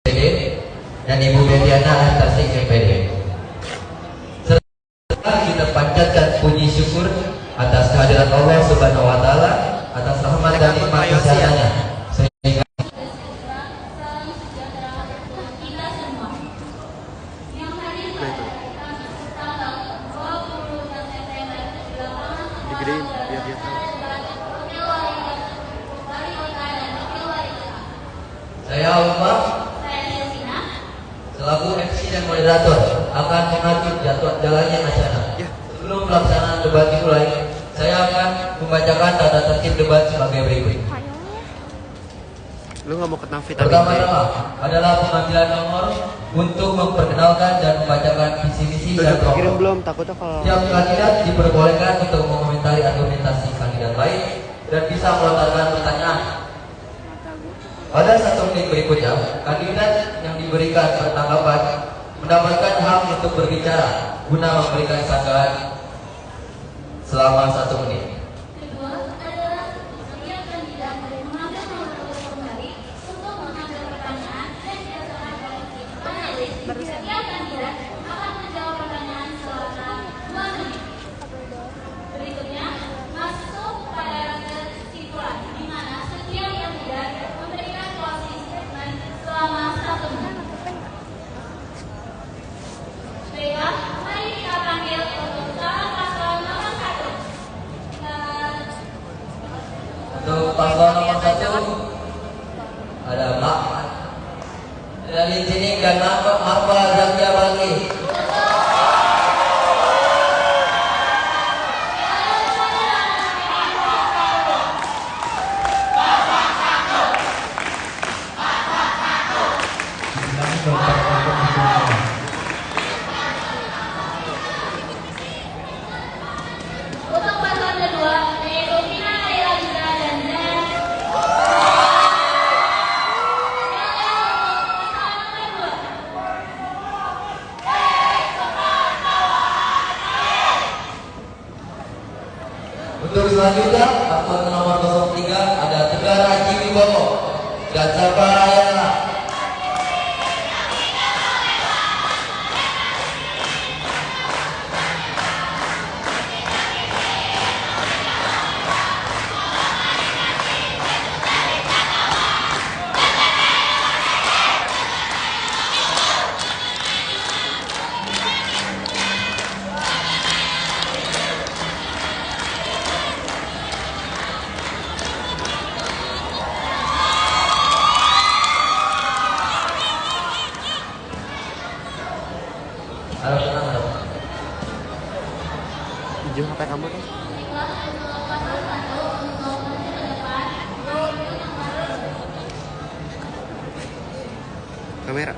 PD dan Ibu Bediana Tasik MPD. Serta kita panjatkan puji syukur atas kehadiran Allah Subhanahu wa taala, atas rahmat dan nikmat kesehatannya. Sehingga digedein biar dia tahu. saya Umar selaku MC dan moderator akan mengatur jalannya acara. Sebelum pelaksanaan debat dimulai, saya akan membacakan tata tertib debat sebagai berikut. Lu nggak mau kena vitamin D? Pertama-tama adalah pengambilan nomor untuk memperkenalkan dan membacakan visi misi dan Udah kirim program. belum? Takutnya kalau Setiap kandidat diperbolehkan untuk mengomentari argumentasi kandidat lain dan bisa melontarkan pertanyaan. Pada 1 menit berikutnya, kandidat yang diberikan pertanggapan mendapatkan hak untuk berbicara guna memberikan sanggahan selama 1 menit. Kedua adalah setiap kandidat mengambil nomor telepon kembali untuk mengambil pertanyaan dan dirasakan oleh panelis. Setiap kandidat akan menjawab pertanyaan selama 2 menit. Berikutnya masuk pada kesimpulan, di mana setiap kandidat memberikan closing statement selama 1 menit. Baiklah, mari kita panggil untuk calon paslon nomor 1. Untuk paslon nomor 1 ada Mbak dari sini dan nama Arba Zakia Bali. Untuk paslon kedua, yaitu Vina Laila dan Zen. Untuk selanjutnya paslon nomor 03 ada Tegar Haji Wibowo dan Sabar Ayana. Harap tenang, harap. pinjam HP kamu dong. Kamera.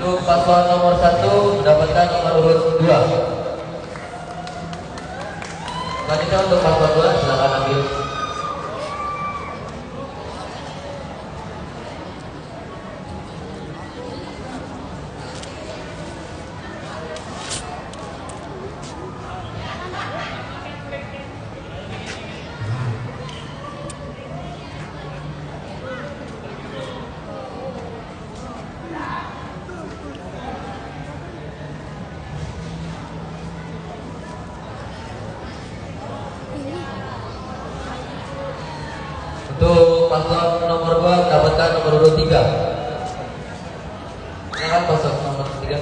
Untuk paslon nomor 1 mendapatkan nomor urut 2. Selanjutnya untuk paslon 2 silakan ambil. Untuk paslon nomor 2 mendapatkan nomor urut 3. Silakan paslon nomor 3.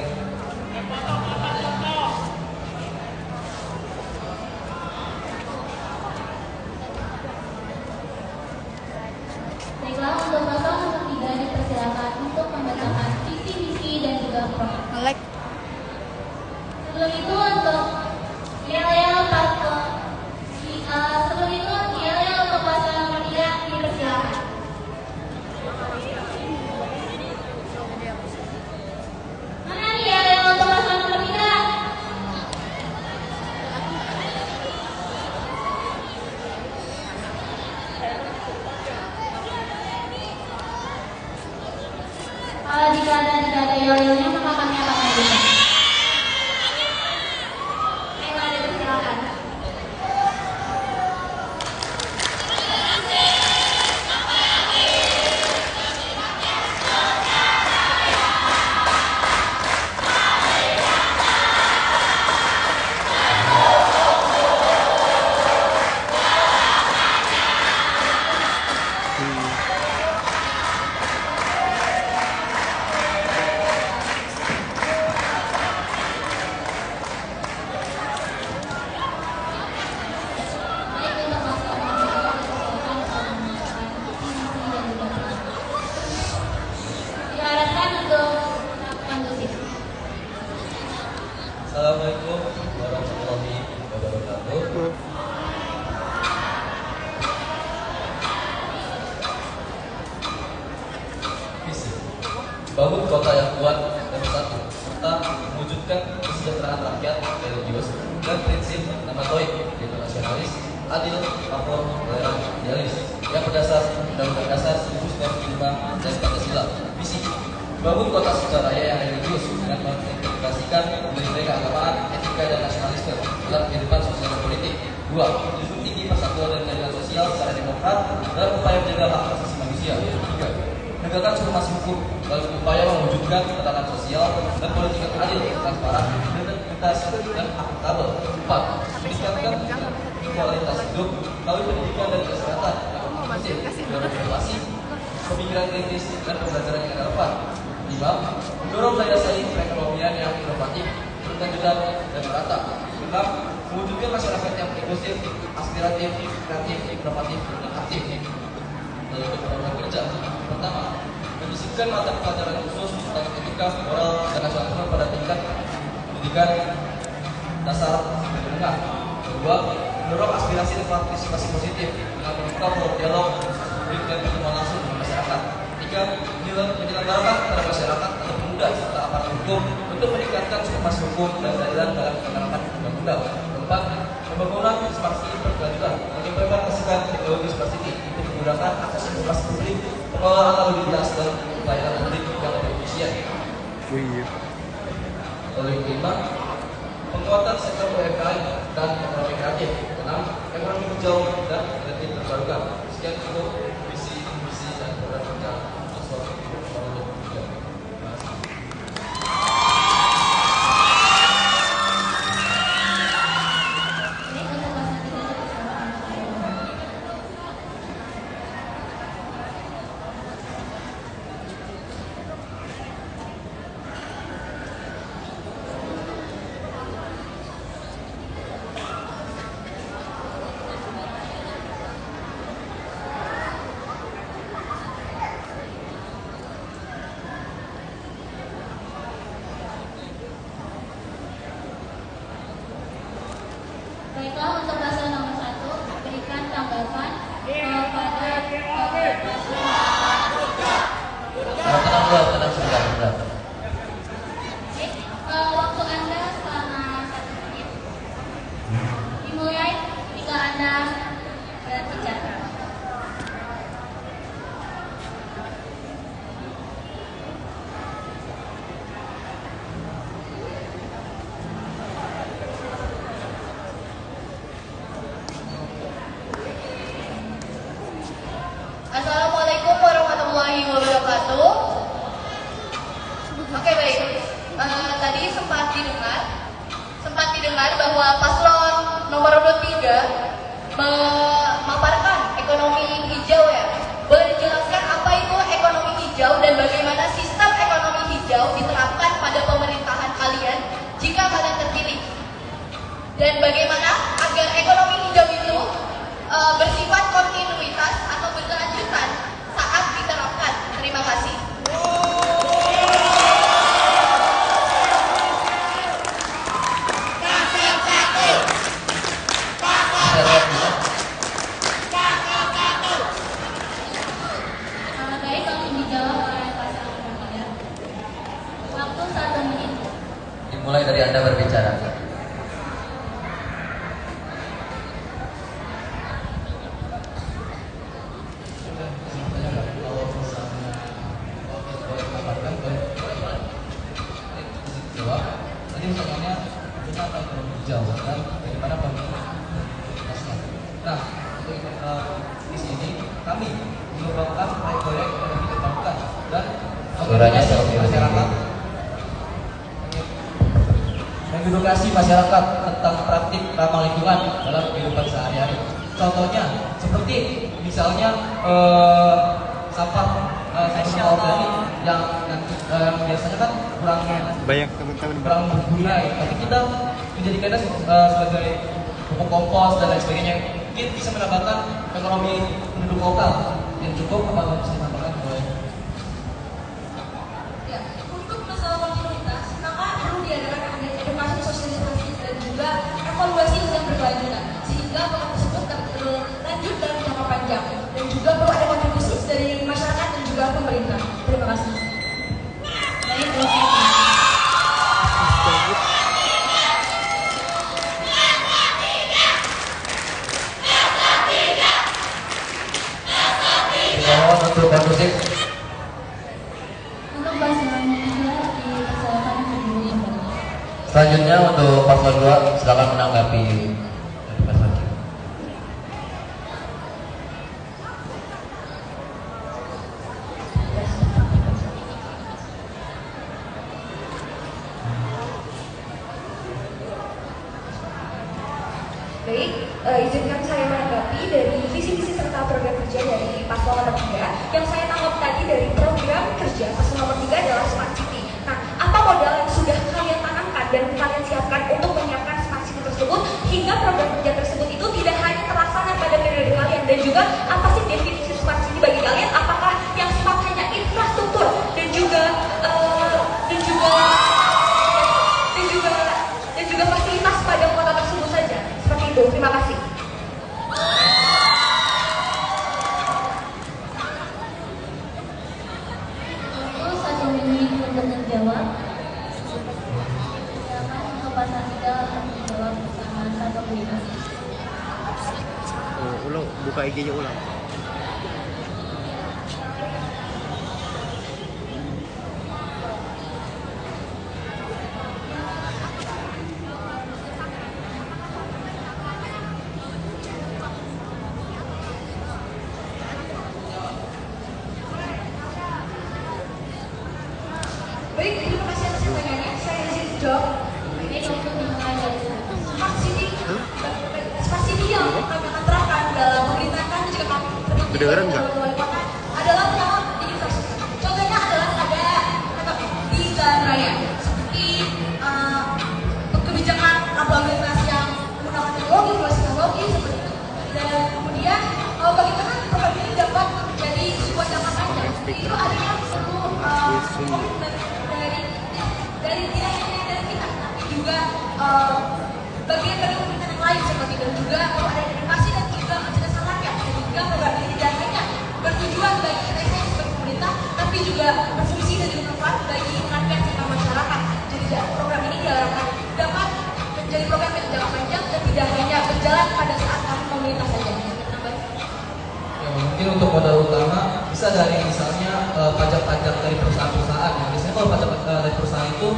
Baiklah, untuk Jika ada yel-yelnya maka kami akan mengajukan. Ayo ada silakan. Diharapkan untuk kondusif. Assalamualaikum warahmatullahi wabarakatuh. Visi bangun kota yang kuat dan bersatu serta mewujudkan kesejahteraan rakyat religius dan prinsip namatoid yaitu nasionalis, adil, makmur, toleran, idealis yang berdasar Undang-Undang Dasar 1945 dan Pancasila. Visi bangun kota Sukaraya yang religius dengan mengintegrasikan nilai keagamaan, etika dan nasionalisme dalam kehidupan sosial dan politik. 2. Menjunjung tinggi persatuan dan keadilan sosial secara demokrat dalam upaya menjaga hak asasi manusia. 3. Menegakkan supremasi hukum dalam upaya mewujudkan tatanan sosial dan politik yang adil, transparan, berintegritas dan akuntabel. 4. Meningkatkan kualitas hidup melalui pendidikan dan kesehatan yang inklusif, berinovasi, pemikiran kritis dan pembelajaran yang relevan. 5. Mendorong daya saing perekonomian yang inovatif, berkelanjutan dan merata. 6. Mewujudkan masyarakat yang inklusif, aspiratif, kreatif, inovatif, dan aktif. Lalu program kerja. Pertama, menyisipkan mata pelajaran khusus tentang etika, moral, dan nasionalisme pada tingkat pendidikan dasar dan menengah. Kedua, mendorong aspirasi dan partisipasi positif dengan membuka forum dialog, publik dan pertemuan langsung dengan masyarakat. 3. Menyelenggarakan kepada masyarakat atau pemuda serta aparat hukum untuk meningkatkan supremasi hukum dan keadilan dalam penegakan undang-undang. 4. Pembangunan smart city berkelanjutan mengimplementasikan teknologi smart city untuk menggunakan akses informasi publik, pengelolaan lalu lintas dan pelayanan publik yang lebih efisien. Lalu yang kelima, penguatan sektor UMKM dan ekonomi kreatif. 6. Ekonomi hijau dan energi terbarukan. Sekian untuk visi dan program kerja Aswad tahun 2023. Baiklah, untuk paslon nomor 1 berikan tanggapan pada Tenang sebentar. waktu Anda selama 1 menit. Dimulai jika Anda berbicara. Assalamualaikum warahmatullahi wabarakatuh. Oke, baik. Tadi sempat didengar bahwa paslon nomor 3 memaparkan ekonomi hijau ya. Boleh dijelaskan apa itu ekonomi hijau dan bagaimana sistem ekonomi hijau diterapkan pada pemerintahan kalian jika kalian terpilih? Dan bagaimana agar ekonomi hijau itu bersifat kontinuitas atau berkelanjutan saat diterapkan? Terima kasih. Baik, langsung dijawab oleh paslon nomor 3. Waktu 1 menit. Dimulai dari Anda berbicara. Kalau misalnya boleh mengatakan hijau dan bagaimana pemilitasnya. Nah, untuk di sini kami mengembangkan proyek-proyek yang dikembangkan dan Suaranya masyarakat mengedukasi masyarakat tentang praktik ramah lingkungan dalam kehidupan sehari-hari. Contohnya seperti misalnya sampah organik yang biasanya kan Banyak teman-teman kurang berguna, ya. Tapi kita menjadikannya sebagai pupuk kompos dan lain sebagainya. Mungkin bisa menambahkan ekonomi penduduk lokal yang cukup apa bisa menambahkan boleh. Ya, untuk masalah kontinuitas, maka perlu diadakan edukasi sosialisasi dan juga evaluasi yang berkelanjutan sehingga program tersebut dapat berlanjut dalam jangka panjang dan juga perlu ada kontribusi dari masyarakat dan juga pemerintah. Terima kasih. Mohon untuk kondusif. Untuk pasangan juga dipersilakan berdiri kembali. Selanjutnya untuk paslon 2 silakan menanggapi dari paslon 3. Baik, izinkan saya menanggapi dari visi-misi serta program kerja dari paslon nomor 3. Yang saya tangkap tadi dari program kerja paslon nomor 3 adalah Smart City. Nah, apa modal yang sudah kalian tanamkan dan kalian siapkan untuk menyiapkan Smart City tersebut hingga program kerja tersebut itu tidak hanya terlaksana pada periode kalian dan juga apa sih definisi Smart City bagi kalian? Apakah yang smart hanya infrastruktur dan juga fasilitas pada kota tersebut saja? Seperti itu. Terima kasih. Untuk 1 menit untuk menjawab. Silakan untuk pasangan 3 menjawab bersama 1 menit. ulang, buka IG-nya ulang. Baik, terima kasih atas pertanyaannya. Saya izin jawab. Ini untuk dimulai dari satu. Smart City yang kami akan terapkan dalam pemerintahan dan juga kami Kedengeran nggak? wali kota adalah pertama di infrastruktur. Contohnya adalah ada di jalan raya seperti kebijakan lalu lintas yang menggunakan teknologi, teknologi seperti itu. Dan kemudian bagaimana program ini dapat menjadi sebuah jangka panjang? Itu adanya perlu komitmen dari tidak hanya dari kita, tapi juga bagian dari pemerintahan yang lain seperti itu. Dan juga perlu ada edukasi dan juga kecerdasan rakyat sehingga program ini tidak hanya bertujuan bagi kita sebagai pemerintah, tapi juga berfungsi dan juga bermanfaat bagi rakyat serta masyarakat. Jadi program ini diharapkan dapat menjadi program yang jangka panjang dan tidak hanya berjalan pada saat kami pemerintah saja. Ya, mungkin untuk modal utama bisa dari misalnya pajak-pajak dari perusahaan-perusahaan. Nah, biasanya kalau pajak dari perusahaan itu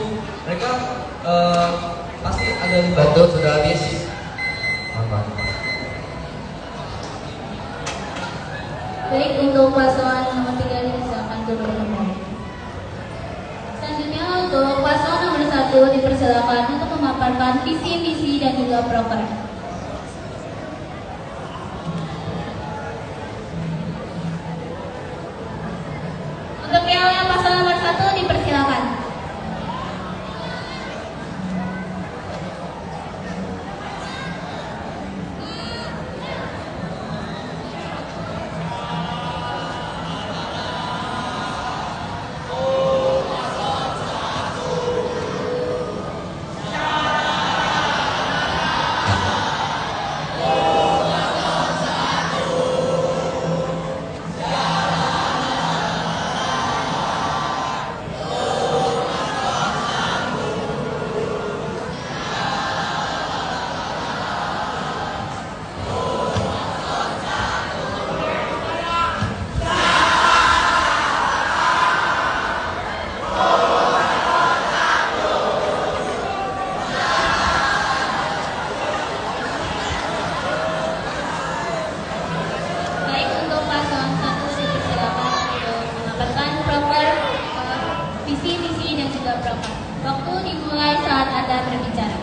mereka pasti ada Waktu sudah habis. Aman. Baik, untuk pasangan nomor 3 dipersilakan duduk kembali. Selanjutnya untuk pasangan nomor 1 dipersilakan untuk memaparkan visi misi dan juga program. Untuk yang pasangan nomor 1 dipersilakan. visi misi dan juga program. Waktu dimulai saat Anda berbicara.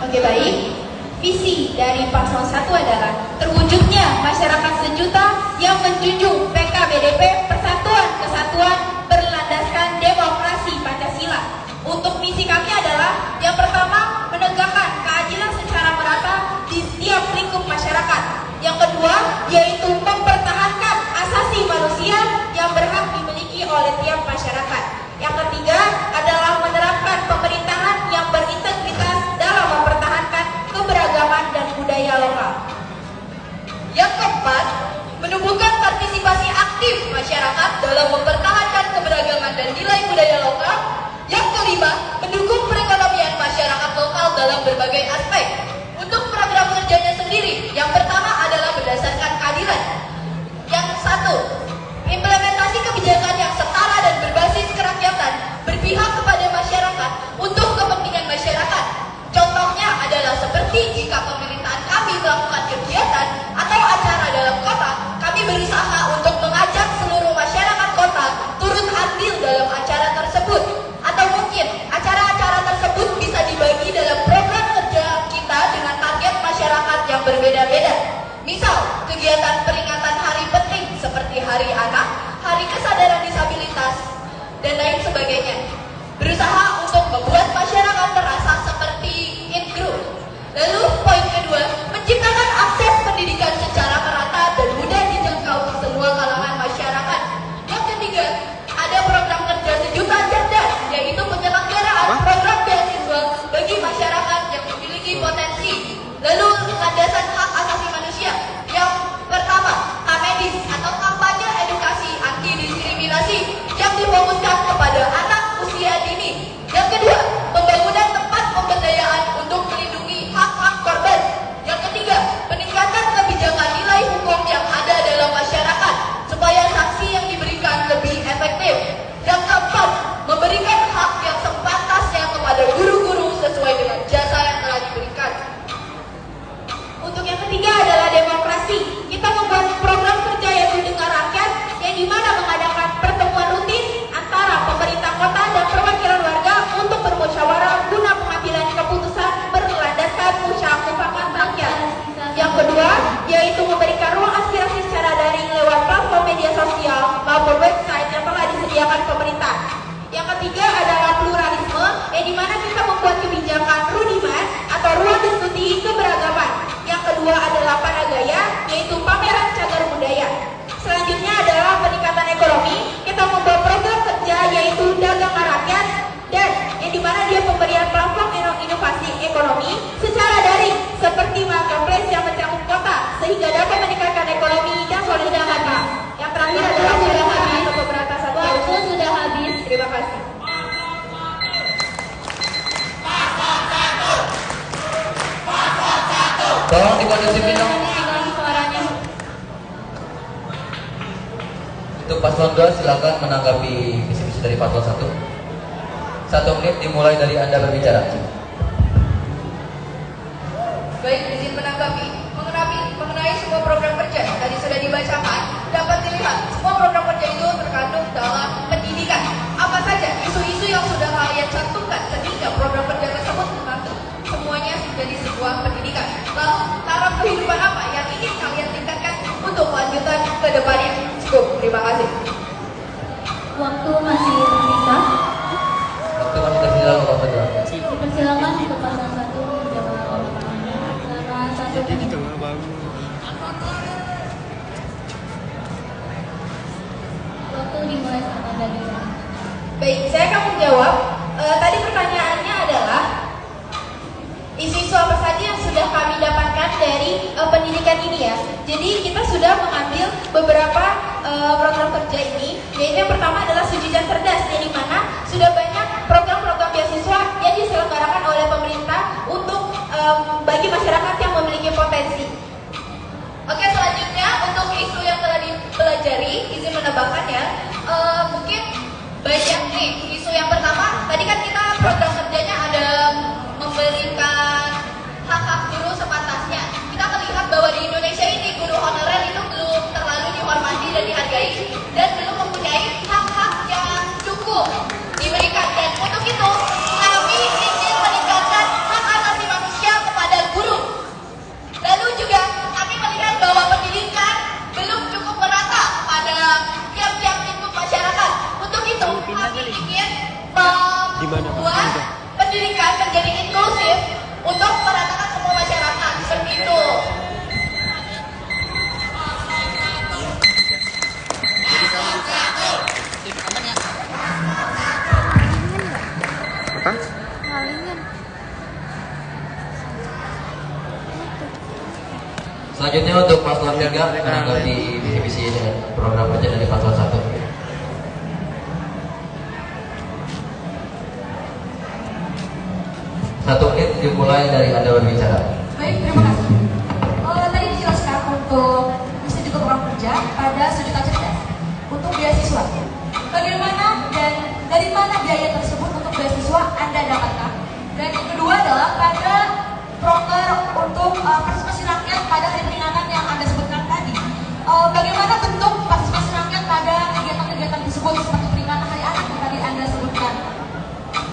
Oke, baik. Visi dari Paslon 1 adalah terwujudnya masyarakat sejuta yang menjunjung PKBDP Persatuan Kesatuan berlandaskan demokrasi Pancasila. Untuk misi kami adalah yang pertama, menegakkan keadilan secara merata di setiap lingkup masyarakat. Yang kedua, yaitu mempertahankan asasi manusia yang berhak dimiliki oleh tiap masyarakat. Yang ketiga adalah menerapkan pemerintahan yang berintegritas dalam mempertahankan keberagaman dan budaya lokal. Yang keempat, menumbuhkan partisipasi aktif masyarakat dalam mempertahankan keberagaman dan nilai budaya lokal. Yang kelima, mendukung perekonomian masyarakat lokal dalam berbagai aspek. Untuk program kerjanya sendiri, yang pertama adalah berdasarkan keadilan. Yang satu, implementasi kebijakan yang setara dan berbasis kerakyatan, berpihak kepada masyarakat untuk kepentingan masyarakat. Contohnya adalah seperti jika pemerintahan kami melakukan kegiatan atau acara dalam kota, kami berusaha untuk mengajak seluruh masyarakat kota turut andil dalam acara tersebut. Atau mungkin acara-acara tersebut bisa dibagi dalam program kerja kita dengan target masyarakat yang berbeda-beda. Misal, kegiatan peringatan hari penting seperti Hari Anak, Hari Kesadaran Disabilitas, dan lain sebagainya. Berusaha untuk membuat masyarakat merasa seperti in group. Lalu poin kedua, menciptakan akses pendidikan secara merata dan mudah dijangkau semua kalangan masyarakat. Yang ketiga, ada program kerja sejuta cerdas, yaitu penyelenggaraan program beasiswa bagi masyarakat yang memiliki potensi. Lalu landasan hak asasi manusia. Yang pertama, KAMEDIS atau kampanye edukasi anti diskriminasi yang difokuskan kepada anak usia dini. Yang kedua, pembangunan tempat pemberdayaan untuk melindungi hak-hak korban. Yang ketiga, peningkatan kebijakan nilai hukum yang ada dalam masyarakat supaya sanksi yang diberikan lebih efektif. Yang keempat, memberikan hak yang sepantasnya kepada guru-guru sesuai dengan jasa yang telah diberikan. Untuk yang ketiga adalah demokrasi. Kita membuat program kerja yaitu Dengar Rakyat, yang dimana mengadakan pertemuan rutin antara pemerintah kota dan perwakilan warga untuk bermusyawarah guna pengambilan keputusan berlandaskan musyawarah rakyat. Yang kedua, yaitu memberikan ruang aspirasi secara daring lewat platform media sosial maupun website yang telah disediakan pemerintah. Yang ketiga adalah pluralisme, yang dimana kita membuat kebijakan rudiman atau ruang diskusi keberagaman. Yang kedua adalah Panagaya, yaitu pameran cagar budaya. Selanjutnya adalah peningkatan ekonomi. Kita membuat program kerja yaitu Dagang Rakyat, dan yang dimana dia pemberian platform inovasi ekonomi secara daring seperti marketplace yang mencakup kota sehingga dapat meningkatkan ekonomi dan solidaritas. Yang terakhir adalah sudah habis atau pemberantasan korupsi. Sudah habis. Terima kasih. Tolong dikondusifin dong. Suaranya. Untuk paslon 2 silakan menanggapi visi-misi dari paslon 1. 1 menit dimulai dari Anda berbicara. Baik, izin menanggapi mengenai semua program kerja yang tadi sudah dibacakan, dapat dilihat semua program kerja itu terkandung dalam pendidikan. Apa saja isu-isu yang sudah kalian cantumkan sehingga program kerja tersebut terkandung semuanya menjadi sebuah pendidikan. Lalu taraf kehidupan apa yang ingin kalian tingkatkan untuk lanjutan ke depannya? Cukup, terima kasih. Waktu masih tersisa. Waktu masih tersisa untuk paslon 2. Dipersilakan untuk paslon 1 menjawab pertanyaannya selama 1 Jadi menit. tengah baru. Waktu dimulai saat Anda bicara. Baik, saya akan menjawab. Tadi pertanyaannya adalah isu-isu apa saja yang sudah kami dapatkan dari pendidikan ini ya. Jadi kita sudah mengambil beberapa program kerja ini. Yaitu yang pertama adalah Sujijan Cerdas, yang dimana sudah banyak program-program beasiswa yang diselenggarakan oleh pemerintah untuk bagi masyarakat yang memiliki potensi. Oke, selanjutnya untuk isu yang telah dipelajari, izin menambahkannya, mungkin banyak nih. Isu yang pertama, tadi kan kita program kerjanya ada memberikan hak-hak guru sepantasnya. Kita melihat bahwa di Indonesia ini guru honorer itu belum terlalu dihormati dan dihargai dan belum mempunyai hak-hak yang cukup. untuk meratakan semua masyarakat seperti itu. Apa? Selanjutnya untuk paslon 3 menanggapi visi misi dan program kerja dari paslon 1. Satu menit dimulai dari Anda berbicara. Baik, terima kasih. Tadi dijelaskan untuk misi juga program kerja pada sejuta cerdas untuk beasiswa. Bagaimana dan dari mana biaya tersebut untuk beasiswa Anda dapatkan? Dan yang kedua adalah pada proker untuk partisipasi rakyat pada hari peringatan yang Anda sebutkan tadi. Bagaimana bentuk partisipasi rakyat pada kegiatan-kegiatan tersebut seperti peringatan hari anak yang tadi Anda sebutkan?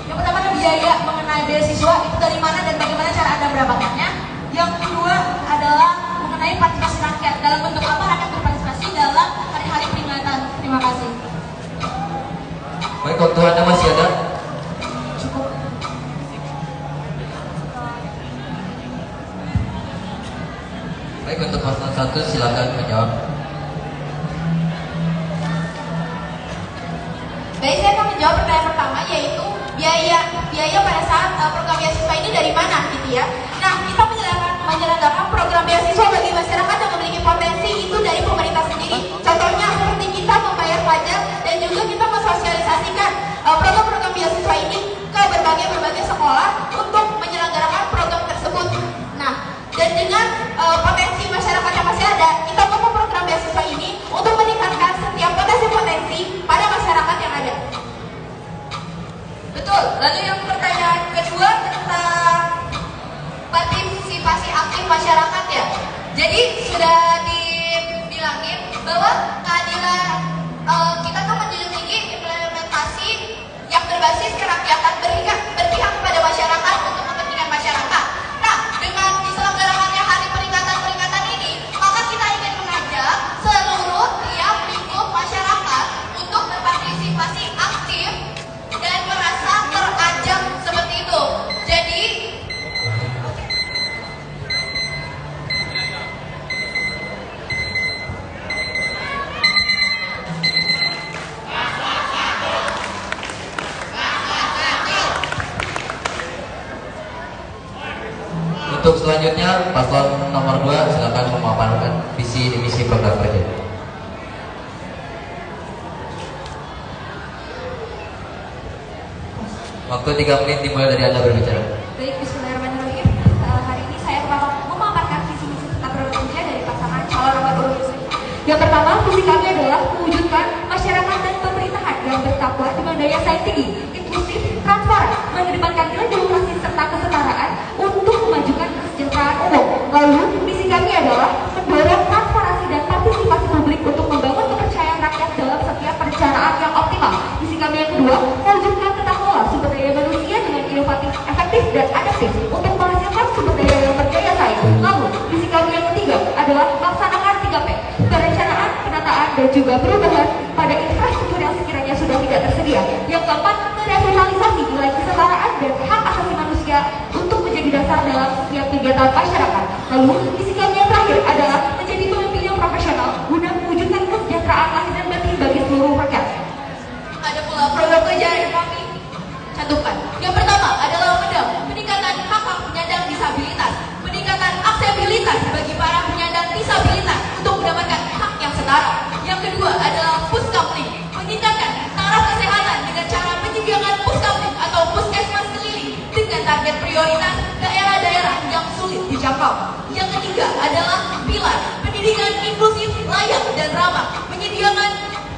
Yang pertama adalah biaya mengenai beasiswa itu dari mana dan bagaimana cara Anda mendapatkannya. Yang kedua adalah mengenai partisipasi rakyat, dalam bentuk apa rakyat berpartisipasi dalam hari-hari peringatan. Terima kasih. Baik, waktu Anda masih ada. Cukup. Baik, untuk paslon 1 silakan menjawab. Baik, saya akan menjawab pertanyaan pertama, yaitu biaya pada saat program beasiswa ini dari mana gitu ya. Nah, kita menyelenggarakan program beasiswa bagi masyarakat yang memiliki potensi itu dari pemerintah sendiri. Contohnya seperti kita membayar pajak dan juga kita mensosialisasikan program-program beasiswa ini ke berbagai sekolah untuk menyelenggarakan program tersebut. Nah, dan dengan potensi masyarakat yang masih ada, kita membangun program beasiswa ini untuk meningkatkan setiap potensi-potensi pada masyarakat yang ada. Betul. Lalu yang pertanyaan kedua tentang partisipasi aktif masyarakat ya. Jadi sudah dibilangin bahwa keadilan kita tuh menjunjung tinggi implementasi yang berbasis kerakyatan, berpihak kepada masyarakat untuk kepentingan masyarakat. Nah, dengan diselenggarakannya hari peringatan ini, maka kita ingin mengajak seluruh tiap lingkup masyarakat untuk berpartisipasi aktif dan merasa terajak seperti itu. Jadi Untuk selanjutnya paslon nomor 2 silakan memaparkan visi misi program kerja. Waktu 3 menit dimulai dari Anda berbicara. Baik, bismillahirrahmanirrahim. Hari ini saya memaparkan visi misi tentang program kerja dari pasangan calon nomor urut. Yang pertama, visi kami adalah mewujudkan masyarakat dan pemerintahan yang bertakwa dengan daya saing tinggi, inklusif, transparan, mengedepankan nilai demokrasi serta kesetaraan untuk memajukan kesejahteraan umum. Lalu, visi kami adalah mendorong transparansi dan partisipasi publik untuk membangun kepercayaan rakyat dalam setiap perencanaan yang optimal. Visi kami yang kedua, mewujudkan tata kelola sumber daya manusia dengan inovatif, efektif, dan adaptif untuk menghasilkan sumber daya yang berdaya saing. Lalu, visi kami yang ketiga adalah melaksanakan 3P, perencanaan, penataan, dan juga perubahan pada infrastruktur yang sekiranya sudah tidak tersedia. Yang keempat, merevitalisasi nilai kesetaraan dan hak asasi manusia untuk menjadi dasar dalam setiap kegiatan masyarakat. Lalu, visi kami yang terakhir adalah menjadi pemimpin yang profesional guna mewujudkan kesejahteraan lahir dan batin bagi seluruh rakyat. ada pula program kerja yang kami cantumkan. Yang pertama adalah peningkatan hak penyandang disabilitas, peningkatan aksesibilitas bagi para penyandang disabilitas untuk mendapatkan hak yang setara. Yang kedua adalah puskapling, meningkatkan taraf kesehatan dengan cara menyediakan puskapling atau puskesmas keliling dengan target prioritas daerah-daerah yang sulit dijangkau. Yang ketiga adalah pilar pendidikan inklusif, layak dan ramah, menyediakan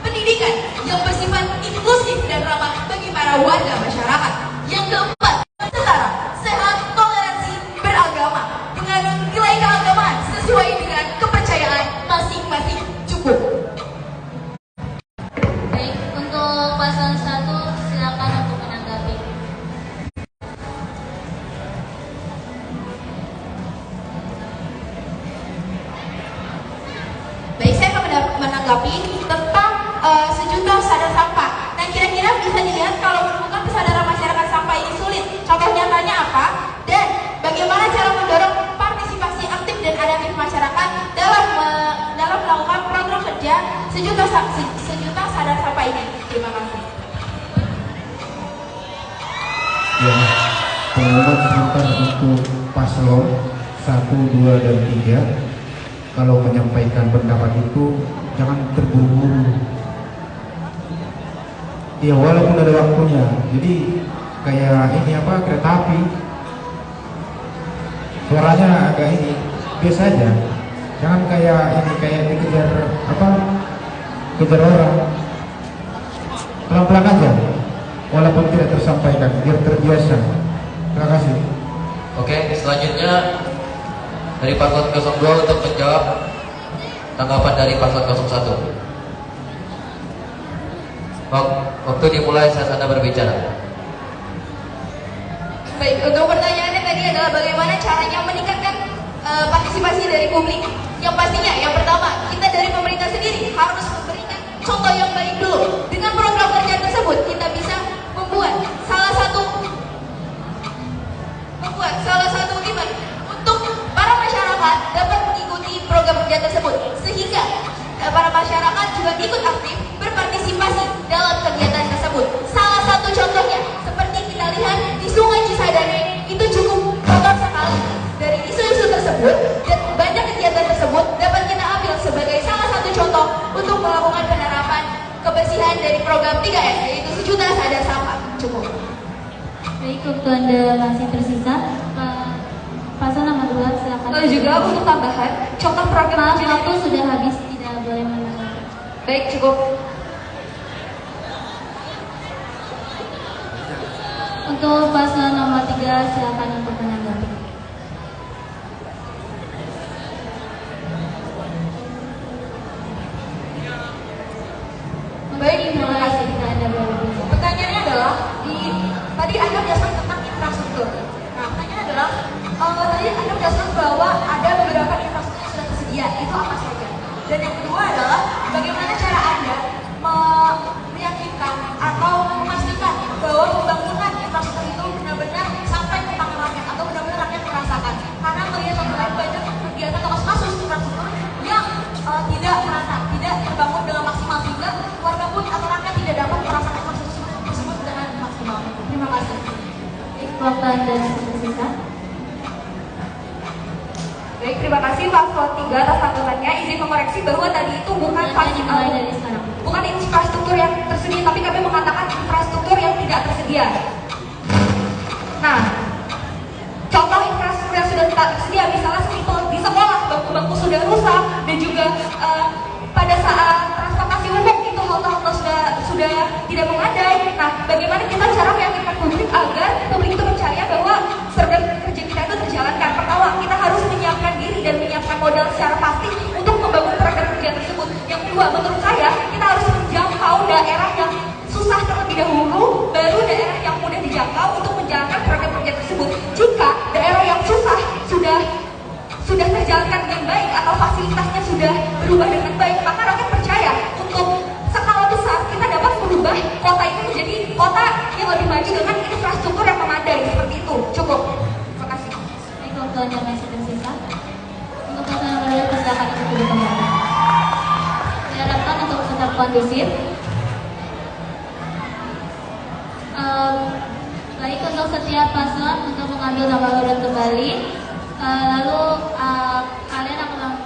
pendidikan yang bersifat inklusif dan ramah bagi para warga masyarakat. Yang keempat, setara, sehat, toleransi, beragama dengan nilai keagamaan sesuai dengan kepercayaan masing-masing. Cukup. Baik, untuk paslon 1 silakan untuk menanggapi. Baik, saya akan menanggapi tentang sejuta sadar sampah. Nah, kira-kira bisa dilihat kalau menemukan kesadaran masyarakat sampah ini sulit. Contoh nyatanya apa? Dan bagaimana sejuta sadar sampai ini. Terima kasih. Ya, pengumuman sebentar untuk paslon 1, 2, dan 3. Kalau menyampaikan pendapat itu jangan terburu-buru. Ya, walaupun ada waktunya. Jadi kayak ini apa, kereta api. Suaranya agak ini biasa aja. Jangan kayak ini, kayak dikejar apa? Kejar orang. Pelan-pelan aja. Walaupun tidak tersampaikan, biar terbiasa. Terima kasih. Oke, selanjutnya dari paslon 02 untuk menjawab tanggapan dari paslon 01. Waktu dimulai saat Anda berbicara. Baik, untuk pertanyaannya tadi adalah bagaimana caranya meningkatkan partisipasi dari publik. Yang pastinya, yang pertama, kita dari pemerintah sendiri harus memberikan contoh yang baik dulu. Dengan program kerja tersebut, kita bisa membuat salah satu gimana untuk para masyarakat dapat mengikuti program kerja tersebut, sehingga para masyarakat juga ikut aktif berpartisipasi dalam kegiatan tersebut. Salah satu contohnya seperti kita lihat di Sungai Cisadane itu cukup kotor sekali. Dari isu-isu tersebut dan banyak kegiatan tersebut dapat kita ambil sebagai salah satu contoh untuk melakukan penerapan kebersihan dari program 3S, yaitu sejuta sadar sampah. Cukup. Baik, waktu Anda masih tersisa. Paslon nomor 2, silakan. Lalu juga untuk tambahan, contoh program Maaf, waktu sudah habis, tidak boleh menambahkan. baik cukup. Untuk paslon nomor 3, silakan untuk menanggapi. Baik, terima kasih. Jika Anda berbicara. Pertanyaannya adalah tadi Anda menjelaskan tentang infrastruktur. Nah, pertanyaannya adalah tadi Anda menjelaskan bahwa ada beberapa infrastruktur yang sudah tersedia. Itu apa saja? Dan yang kedua adalah bagaimana cara Anda meyakinkan atau memastikan bahwa pembangunan infrastruktur itu benar-benar sampai ke tangan rakyat atau benar-benar rakyat merasakan. Karena melihat contoh lain banyak kegiatan atau kasus infrastruktur yang tidak merata, tidak terbangun dengan maksimal, sehingga warga pun atau rakyat tidak dapat merasakan infrastruktur tersebut dengan maksimal. Terima kasih. Waktu Anda tersisa. Baik, terima kasih Paslon 3 atas tanggapannya. Izin mengoreksi bahwa tadi itu bukan Dimulai dari sekarang. bukan infrastruktur yang tersedia, tapi kami mengatakan infrastruktur yang tidak tersedia. Nah, contoh infrastruktur yang sudah tidak tersedia, misalnya di sekolah bangku-bangku sudah rusak, dan juga pada saat transportasi umum itu halte-halte sudah tidak memadai. Nah, bagaimana kita cara meyakinkan publik agar publik itu percaya bahwa program kerja kita itu terjalankan? Pertama, kita harus menyiapkan diri dan menyiapkan modal secara pasti untuk membangun program kerja tersebut. Yang kedua, menurut saya kita harus menjangkau daerah yang susah terlebih dahulu, baru daerah yang mudah dijangkau untuk menjalankan program kerja tersebut. Jika daerah yang susah sudah terjalankan dengan baik atau fasilitasnya sudah berubah dengan baik, maka rakyat percaya untuk skala besar kita dapat merubah kota ini menjadi kota yang lebih maju dengan infrastruktur yang memadai. Seperti itu. Cukup. Terima kasih. Baik, waktu Anda masih tersisa. Untuk paslon nomor 2, silakan untuk duduk kembali. Diharapkan untuk tetap kondusif. Baik, untuk setiap paslon untuk mengambil nomor urut kembali. Lalu kalian akan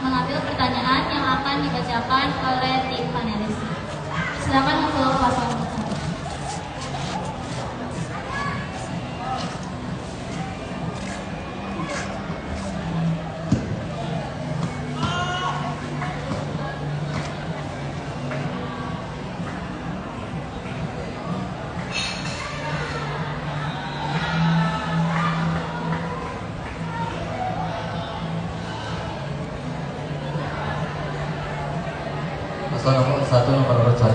mengambil pertanyaan yang akan dibacakan oleh tim panelis. Silakan untuk paslon nomor 1. Paslon nomor 1, nomor urut 1.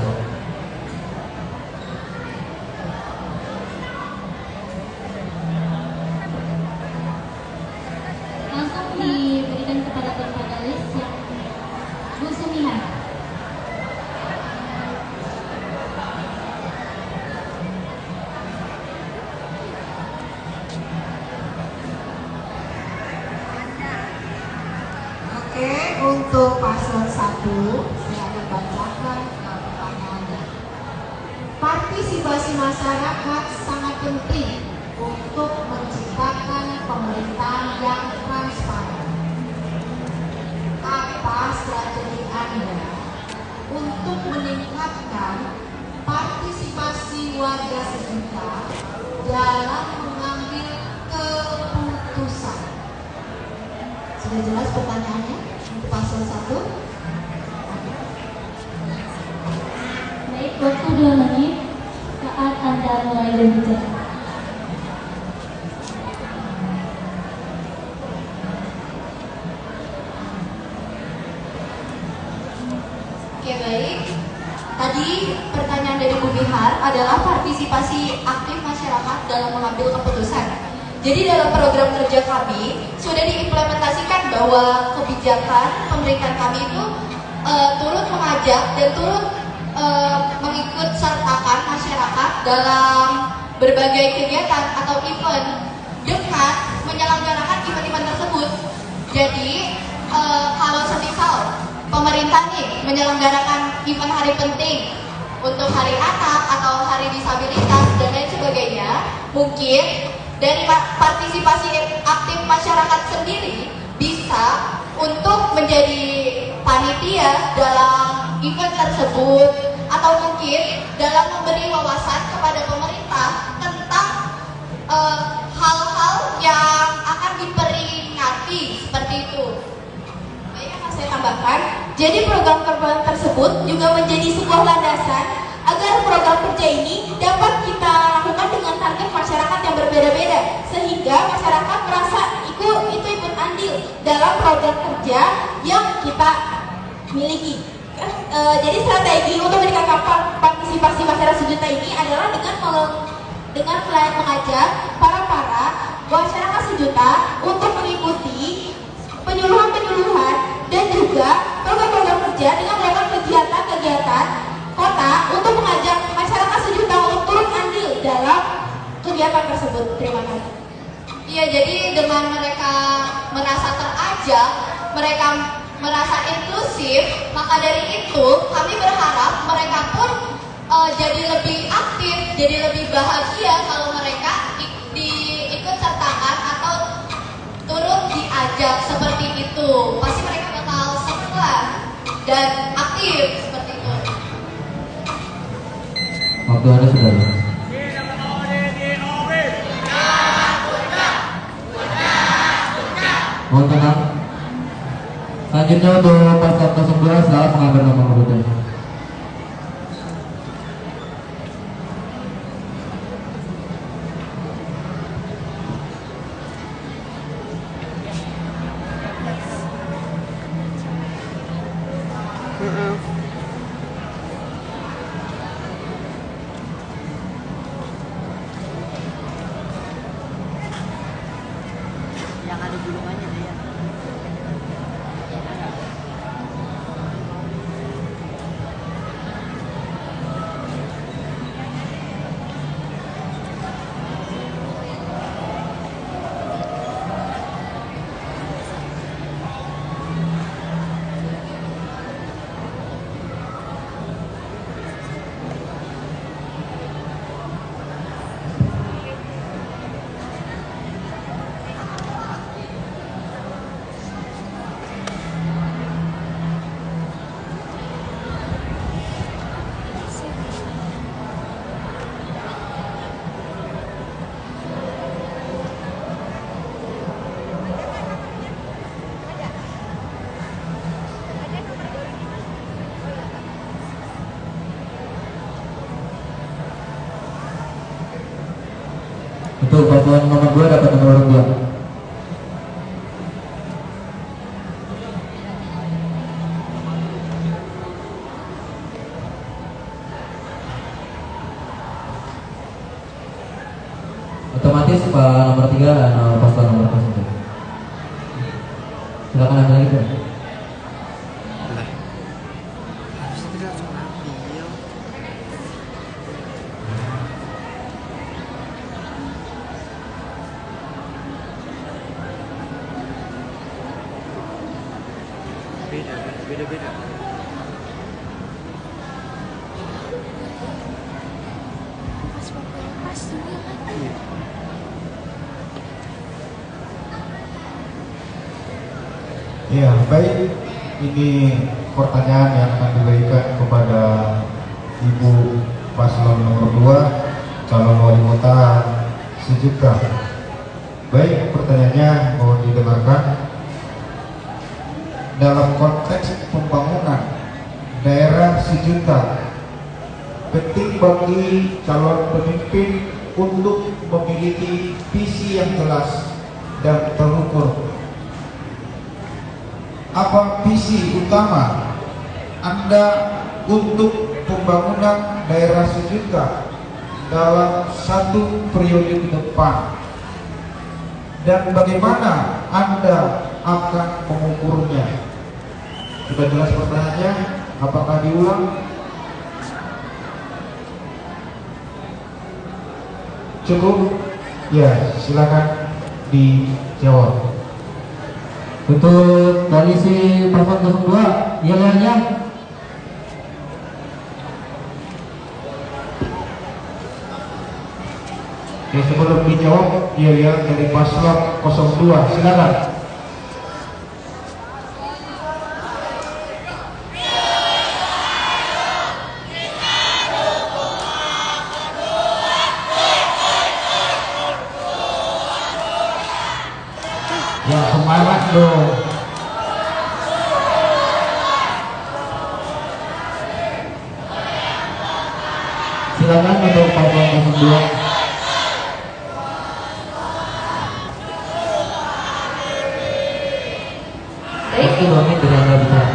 partisipasi masyarakat sangat penting untuk menciptakan pemerintahan yang transparan. Apa strategi Anda untuk meningkatkan partisipasi warga sekitar dalam mengambil keputusan? Sudah jelas pertanyaannya untuk paslon 1? Baik, waktu 2 menit saat Anda mulai berbicara. Oke, baik. Tadi pertanyaan dari Bu Bihar adalah partisipasi aktif masyarakat dalam mengambil keputusan. Jadi dalam program kerja kami sudah diimplementasikan bahwa kebijakan pemerintahan kami itu turut mengajak dan turut mengikut sertakan masyarakat dalam berbagai kegiatan atau event dengan menyelenggarakan event-event tersebut. Jadi kalau semisal pemerintah nih menyelenggarakan event hari penting untuk hari anak atau hari disabilitas dan lain sebagainya, mungkin dari partisipasi aktif masyarakat sendiri bisa untuk menjadi panitia dalam event tersebut, atau mungkin dalam memberi wawasan kepada pemerintah tentang hal-hal yang akan diperingati seperti itu. Baik, akan saya tambahkan, jadi program-program tersebut juga menjadi sebuah landasan agar program kerja ini dapat kita lakukan dengan target masyarakat yang berbeda-beda, sehingga masyarakat merasa ikut andil dalam program kerja yang kita miliki. Jadi strategi untuk meningkatkan partisipasi masyarakat sejuta ini adalah dengan mengajak para masyarakat sejuta untuk mengikuti penyuluhan-penyuluhan dan juga program-program kerja dengan melakukan kegiatan-kegiatan kota untuk mengajak masyarakat sejuta untuk turut andil dalam kegiatan tersebut. Terima kasih. Iya, jadi dengan mereka merasa terajak, mereka merasa inklusif, maka dari itu kami berharap mereka pun jadi lebih aktif, jadi lebih bahagia kalau mereka diikut sertakan atau turut diajak seperti itu. Pasti mereka bakal senang lah dan aktif seperti itu. Waktu Anda sudah habis. Mohon tenang. Selanjutnya untuk paslon 02 silakan mengambil nomor urutnya. Yang ada gulungannya dia. Untuk paslon nomor 2 dapat nomor urut 2. Otomatis Pak nomor 3 paslon nomor 01. Silakan ambil lagi Pak. Harus tidak langsung ambil. Beda. Ya, baik. Ini pertanyaan yang akan diberikan kepada Ibu Paslon nomor 2, calon wali kota Sejuta. Baik, pertanyaannya mohon didengarkan. Dalam konteks pembangunan daerah Sejuta, penting bagi calon pemimpin untuk memiliki visi yang jelas dan terukur. Apa visi utama Anda untuk pembangunan daerah Sejuta dalam 1 periode ke depan? Dan bagaimana Anda akan mengukurnya? Sudah jelas pertanyaannya? Apakah diulang? Cukup? Ya, silakan dijawab. Untuk koalisi Paslon 02, ya. Oke, sebelum dijawab, ya dari Paslon 02, silakan. Ya, semangat dong. Silakan untuk Paslon 02. Baik, 2 menit dengan Anda bicara.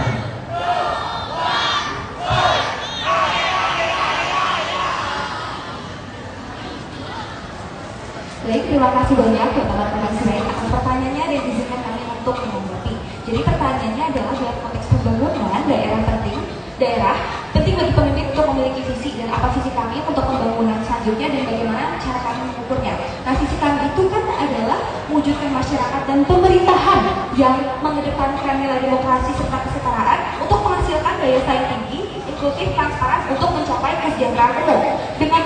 baik, terima kasih banyak ya teman-teman semuanya. Pertanyaannya ada izinkan kami untuk menanggapi. Jadi pertanyaannya adalah dalam konteks pembangunan daerah penting bagi pemimpin untuk memiliki visi, dan apa visi kami untuk pembangunan selanjutnya dan bagaimana cara kami mengukurnya. Nah, visi kami itu kan adalah mewujudkan masyarakat dan pemerintahan yang mengedepankan nilai demokrasi serta kesetaraan untuk menghasilkan daya saing tinggi, inklusif, transparan untuk mencapai kesejahteraan umum. Dengan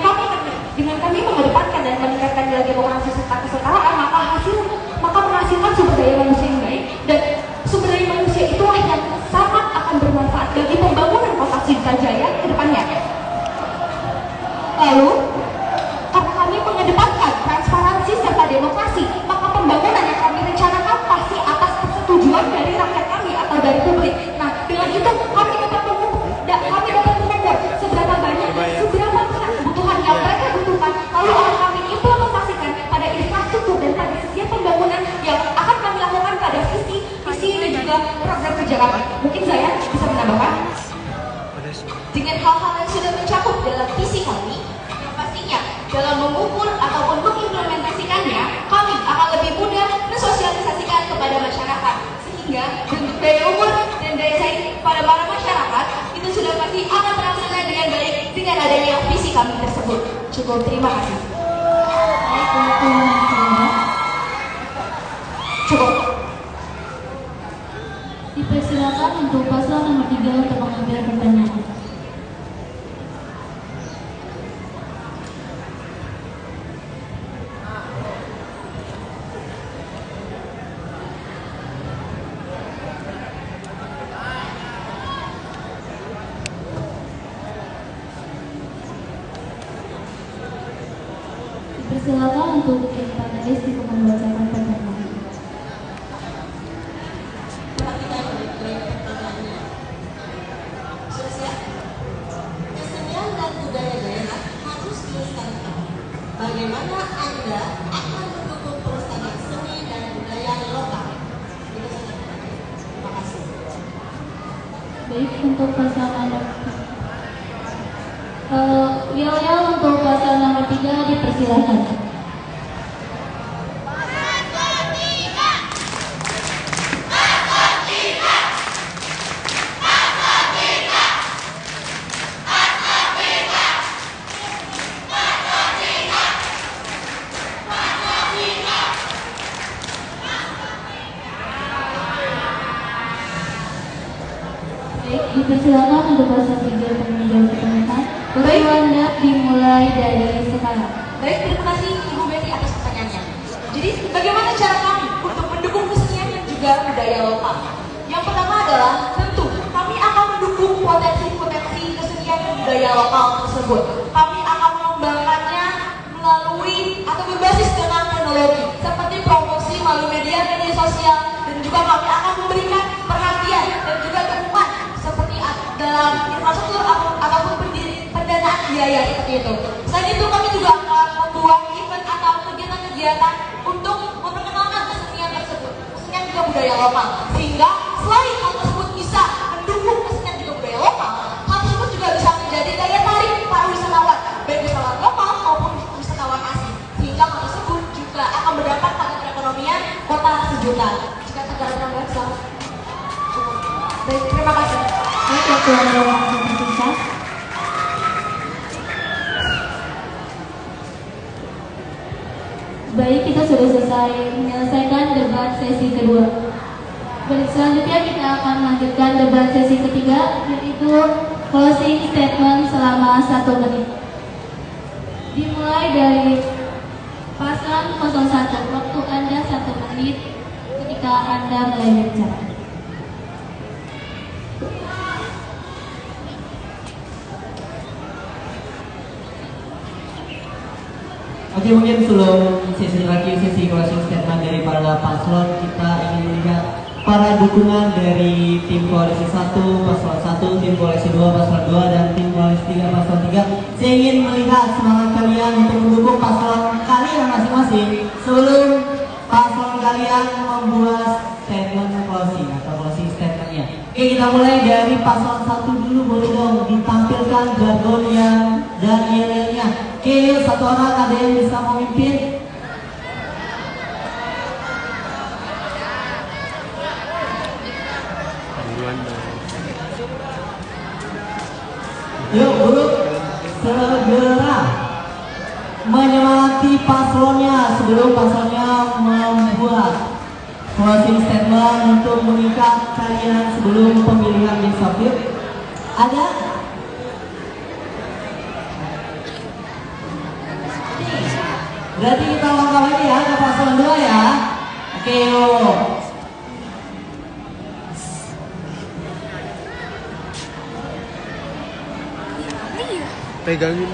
kami mengedepankan dan meningkatkan nilai demokrasi serta kesetaraan, maka menghasilkan sumber daya manusia yang baik, dan sumber daya manusia itulah yang sangat akan bermanfaat bagi pembangunan kota Sriwijaya ke depannya. Lalu, karena kami mengedepankan transparansi serta demokrasi, maka pembangunan yang kami rencanakan pasti atas persetujuan dari rakyat kami atau dari publik. Nah, dengan itu kami dapat mengukur seberapa banyak kebutuhan yang mereka butuhkan, lalu akan kami implementasikan pada infrastruktur dan pada setiap pembangunan yang akan kami lakukan pada visi dan juga program kerja kami. Mungkin saya bisa menambahkan dengan hal-hal yang sudah mencakup dalam visi kami, yang pastinya dalam mengukur ataupun mengimplementasikannya, kami akan lebih mudah mensosialisasikan kepada masyarakat, sehingga bentuk daya umur dan daya saing pada para masyarakat itu sudah pasti akan terlaksana dengan baik dengan adanya visi kami tersebut. Cukup, terima kasih. Cukup. Dipersilakan untuk paslon nomor 3 untuk mengambil pertanyaan. Dipersilakan untuk panelis untuk membacakan pertanyaan. Kesenian dan budaya daerah harus dilestarikan. Bagaimana Anda akan mendukung pelestarian seni dan budaya lokal? Itu saja. Terima kasih. Baik, untuk pasangan Yel untuk pasangan nomor 3 dipersilakan. Baik, dipersilakan untuk pasangan 3 untuk menjawab pertanyaan. Waktu Anda dimulai dari sekarang. Baik, terima kasih Ibu Jadi bagaimana cara kami untuk mendukung kesenian dan juga budaya lokal? Yang pertama adalah tentu kami akan mendukung potensi-potensi kesenian dan budaya lokal tersebut. Kami akan mengembangkannya melalui atau berbasis dengan teknologi seperti promosi melalui media sosial, dan juga kami akan memberikan perhatian dan juga dukungan seperti dalam infrastruktur ataupun pendanaan biaya seperti itu. Selain itu kami juga akan membuat event atau kegiatan-kegiatan untuk memperkenalkan kesenian tersebut, kesenian juga budaya lokal, sehingga selain hal tersebut bisa mendukung kesenian juga budaya lokal, hal tersebut juga bisa menjadi daya tarik para wisatawan, baik wisatawan lokal maupun wisatawan asing, sehingga hal tersebut juga akan berdampak pada perekonomian kota sejuta. Jika segala tambahan selamat. Baik, terima kasih. Baik, waktu Anda langsung tersisa. Baik, kita sudah selesai menyelesaikan debat sesi kedua. Baik, selanjutnya kita akan melanjutkan debat sesi ketiga, yaitu closing statement selama 1 menit. Dimulai dari paslon 01, waktu Anda 1 menit ketika Anda mulai bicara. Oke, mungkin sebelum sesi terakhir, sesi closing statement dari para paslon, kita ingin melihat para dukungan dari tim koalisi 1, paslon 1, tim koalisi 2, paslon 2, dan tim koalisi 3, paslon 3. Saya ingin melihat semangat kalian untuk mendukung paslon kalian masing-masing sebelum paslon kalian membuat statement closing atau closing statementnya. Oke, kita mulai dari paslon 1 dulu, boleh dong ditampilkan jargonnya dan yel-yelnya. Oke, satu orang ada yang bisa memimpin? Yuk, buruk segera menyemangati paslonnya sebelum paslonnya membuat closing statement untuk mengikat kalian sebelum pemilihan besok. Yuk, ada? Berarti kita langkah lagi ya ke paslon 2 ya. Oke, yuk. Pegangin.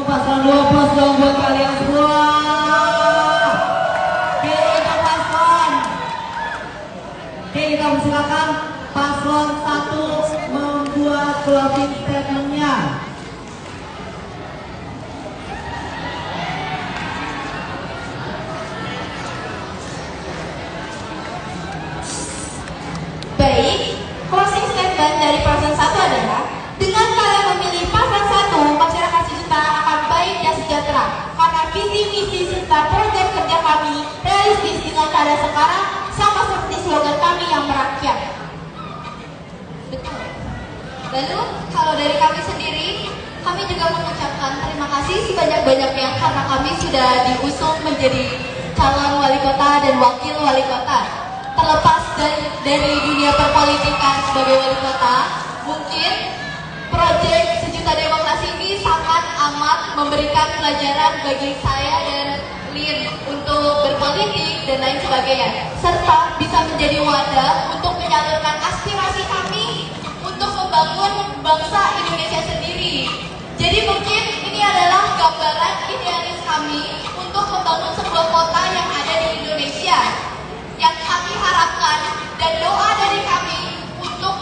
Paslon 2 pos dong buat kalian semua. Oke, kita paslon. Oke, kita persilakan paslon 1 membuat closing statementnya. Baik, closing statement dari paslon 1 adalah dengan kalian memilih paslon 1, masyarakat sejuta akan baik dan sejahtera karena visi misi serta program kerja kami realistis dengan keadaan sekarang sama seperti slogan kami yang merakyat. Betul. Lalu kalau dari kami sendiri, kami juga mengucapkan terima kasih sebanyak-banyaknya karena kami sudah diusung menjadi calon wali kota dan wakil wali kota. Terlepas dari dunia perpolitikan sebagai wali kota, mungkin proyek Sejuta Demokrasi ini sangat amat memberikan pelajaran bagi saya dan Lin untuk berpolitik dan lain sebagainya, serta bisa menjadi wadah untuk menyalurkan aspirasi kami untuk membangun bangsa Indonesia sendiri. Jadi mungkin ini adalah gambaran idealis kami untuk membangun sebuah kota yang ada di Indonesia, yang kami harapkan dan doa dari kami untuk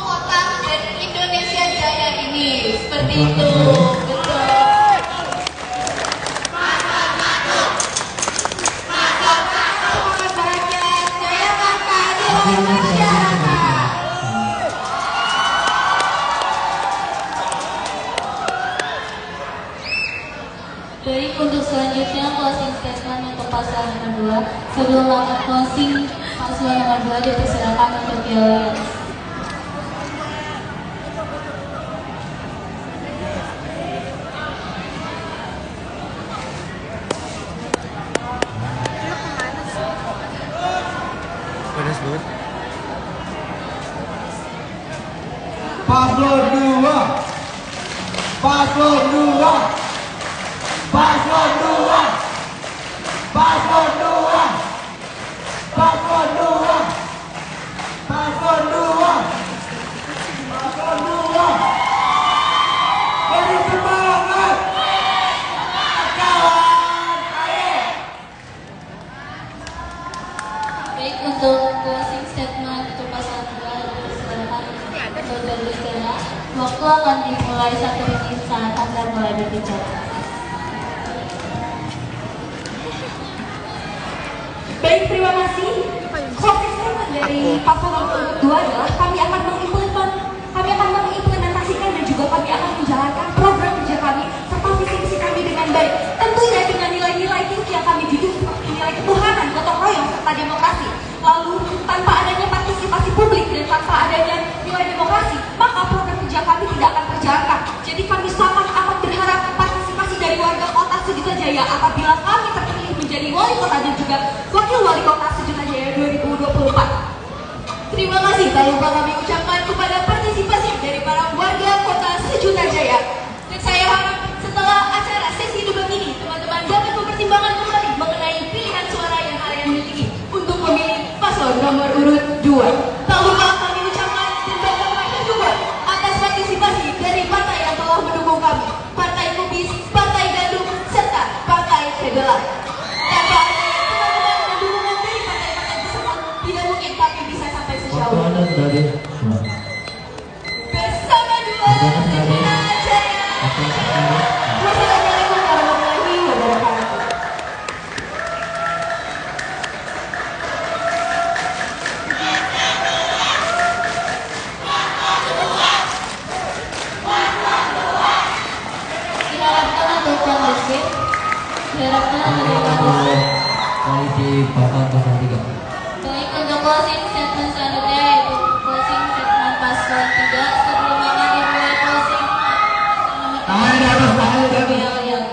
oleh masyarakat. Baik, untuk selanjutnya closing statement untuk paslon nomor 2. Sebelum melakukan closing, paslon nomor 2 dipersilakan untuk dialog. Panas banget. Paslon 2. Paslon 2. Paslon 2. Paslon 2. Paslon 2. Paslon 2. Paslon 2. Beri semangat. Kawan, ayo. Baik, untuk closing statement untuk paslon 2 dipersilakan untuk berbicara. Waktu akan dimulai 1 menit saat Anda mulai berbicara. Baik, terima kasih. Closing statement dari paslon nomor 2 adalah kami akan mengimplementasikan dan juga kami akan menjalankan program kerja kami serta visi-visi kami dengan baik. Tentunya dengan nilai-nilai tinggi yang kami jujur seperti nilai ketuhanan, gotong royong serta demokrasi. Lalu tanpa adanya partisipasi publik dan tanpa adanya nilai demokrasi, maka program kerja kami tidak akan terjalankan. Jadi kami sangat amat berharap partisipasi dari warga kota Sejuta Jaya apabila kami terpilih menjadi wali kota dan juga wakil wali kota Sejuta Jaya 2024. Terima kasih tak lupa kami ucapkan kepada partisipasi dari para warga kota Sejuta Jaya. Dan saya harap setelah acara sesi debat ini, teman-teman dapat mempertimbangkan kembali mengenai pilihan suara yang kalian miliki untuk memilih paslon nomor urut 2. Tak lupa kami ucapkan dan banggakan juga atas partisipasi dari partai yang telah mendukung kami, Partai Kubis, Partai Gandum, serta Partai Kedelai. Tanpa adanya teman-teman dan dukungan dari partai-partai tersebut, tidak mungkin kami bisa sampai sejauh Waktu Anda sudah habis. bersama dua Sejuta Jaya. Wassalamualaikum warahmatullahi wabarakatuh. Diharapkan untuk kondusif, diharapkan menerima Koalisi Bapak 03. Baik, untuk closing statement selanjutnya yaitu closing statement paslon 3. Sebelum akan dimulai closing Tangan di atas, tangan di atas. dialog.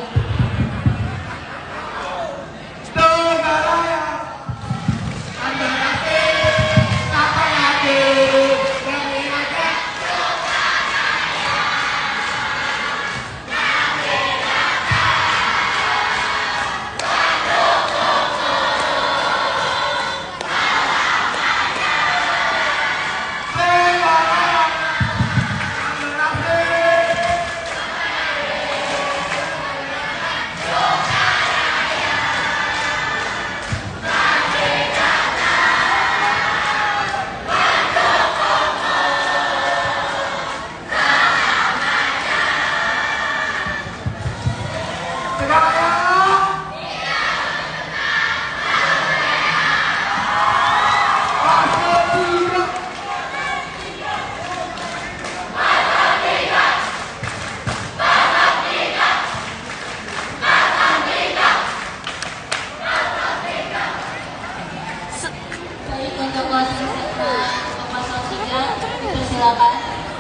Baik, untuk closing statement untuk paslon 3 dipersilakan.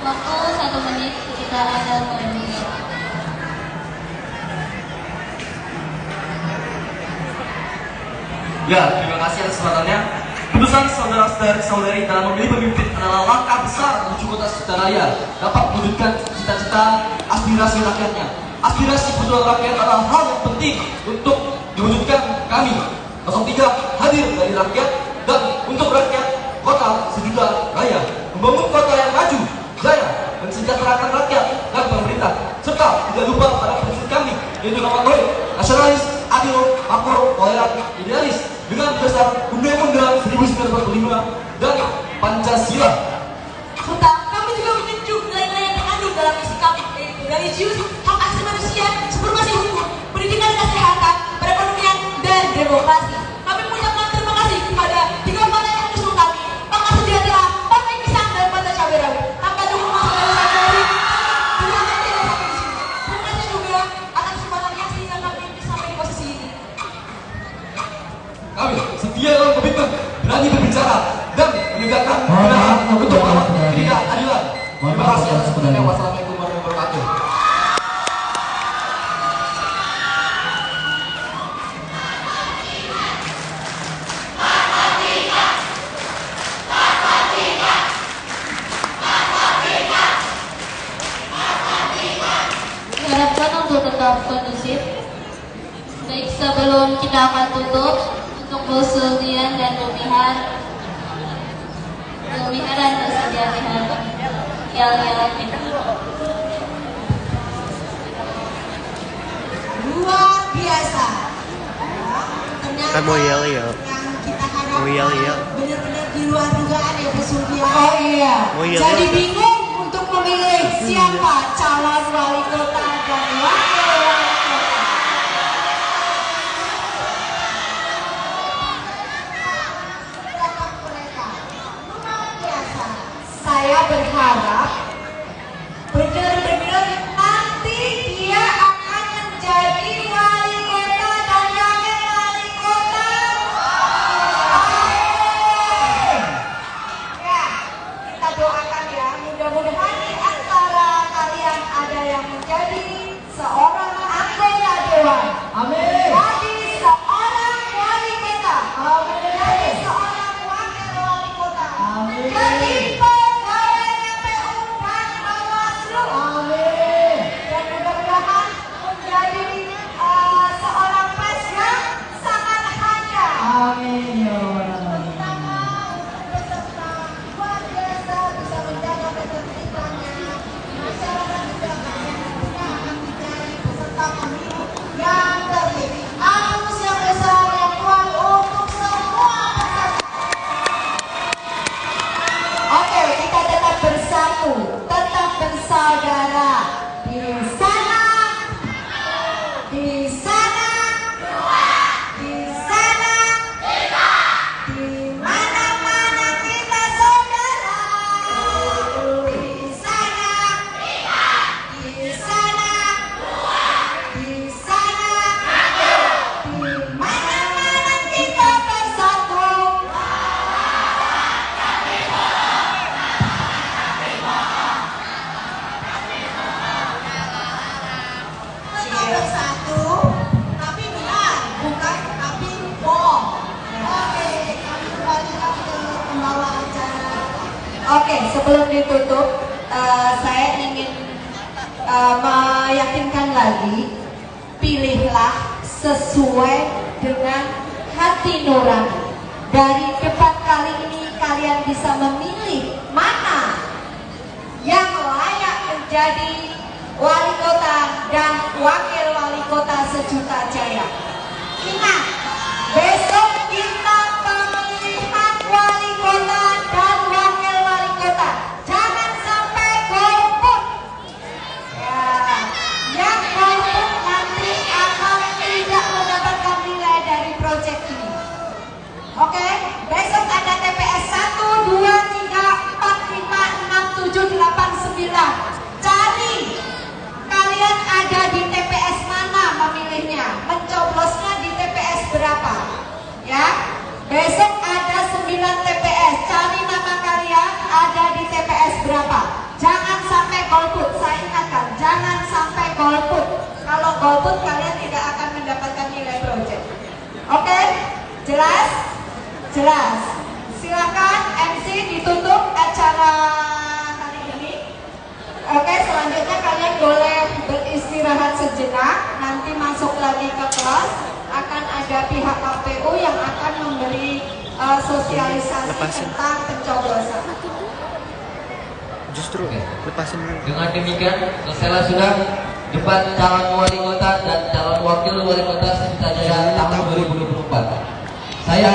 Waktu 1 menit ketika Anda mulai berbicara. Ya, terima kasih atas kesempatannya. Keputusan saudara-saudari dalam memilih pemimpin adalah langkah besar menuju kota Sejuta Raya dapat mewujudkan cita-cita aspirasi rakyatnya. Aspirasi kebutuhan rakyat adalah hal yang penting untuk diwujudkan. Kami 03 hadir dari rakyat dan untuk rakyat kota Sejuta Raya, membangun kota yang maju, jaya, mensejahterakan rakyat dan pemerintah, serta tidak lupa pada prinsip kami yaitu nomor nasionalis, adil, makmur, toleran, idealis dengan dasar Undang-Undang 1945 dan Pancasila. Serta kami juga menjunjung nilai-nilai yang terkandung dalam misi kami, yaitu religius, hak asasi manusia, supremasi hukum, pendidikan dan kesehatan, perekonomian, dan demokrasi. Kami mengucapkan terima kasih kepada 3 partai yang mendukung kami, berbicara dan menegakkan kebenaran untuk merawat ketidakadilan. Terima kasih atas perhatiannya. Wassalamualaikum warahmatullahi wabarakatuh. Diharapkan untuk tetap kondusif. Baik, sebelum kita akan tutup untuk Bu Sultian dan Bu Mihar dan Bu Sejatihan yel-yel kita. Luar biasa. Ternyata Kan mau yel-yel. yang kita harapkan Mau yel-yel. benar-benar di luar dugaan ya Bu Sultian. Oh iya. Oh iya, Jadi iya. bingung untuk memilih siapa calon wali kota dan wakil wali kota. Luar biasa. Saya berharap benar-benar nanti dia akan menjadi wali kota dan wakil wali kota. Amin. Ya, kita doakan ya, mudah-mudahan di antara kalian ada yang menjadi seorang anggota dewan. Amin. Jadi seorang wali kota. Amin. Jadi seorang wakil wali kota. Amin. Jadi pegawai KPU dan Bawaslu. Amin. Dan mudah-mudahan menjadi seorang pers yang sangat handal. Amin ya Allah. Terutama untuk peserta luar biasa bisa menjaga ketertibannya. Masyarakat juga nantinya akan menjadi peserta pemilu yang tertib. Angus yang besar yang kuat untuk semua peserta. Oke, kita tetap bersatu, tetap bersaudara. Di sana, di sana, di sana, di mana-mana kita saudara. Di sana, di sana, di sana, di mana-mana kita bersatu. Tetap bersatu, tapi benar, bukan tapi bom. Oke, kami kembalikan ke pembawa acara. Oke, sebelum ditutup, saya ingin meyakinkan lagi, pilihlah sesuai dengan hati nurani. Dari debat kali ini kalian bisa memilih mana yang layak menjadi wali kota dan wakil wali kota sejuta jaya. Ingat, besok kita pemilihan wali kota dan wakil wali kota. Jangan sampai golput. Ya, yang golput nanti akan tidak mendapatkan nilai dari proyek ini. Oke, besok ada TPS 1, 2, 3, 4, 5, 6, 7, 8, 9. Cari kalian ada di TPS mana memilihnya, mencoblosnya di TPS berapa. Ya, besok ada 9 TPS, cari nama kalian ada di TPS berapa. Jangan sampai golput, saya ingatkan, jangan sampai golput. Kalau golput kalian tidak akan mendapatkan nilai proyek. Oke, jelas? Jelas. Silakan MC ditutup acara hari ini. Oke, selanjutnya kalian boleh beristirahat sejenak. Nanti masuk lagi ke kelas. Akan ada pihak KPU yang akan memberi sosialisasi Lepasin. tentang pencoblosan. Justru lepasin dulu. Dengan demikian selesailah sudah debat calon wali kota dan calon wakil wali kota sejuta jaya tahun 2024. Saya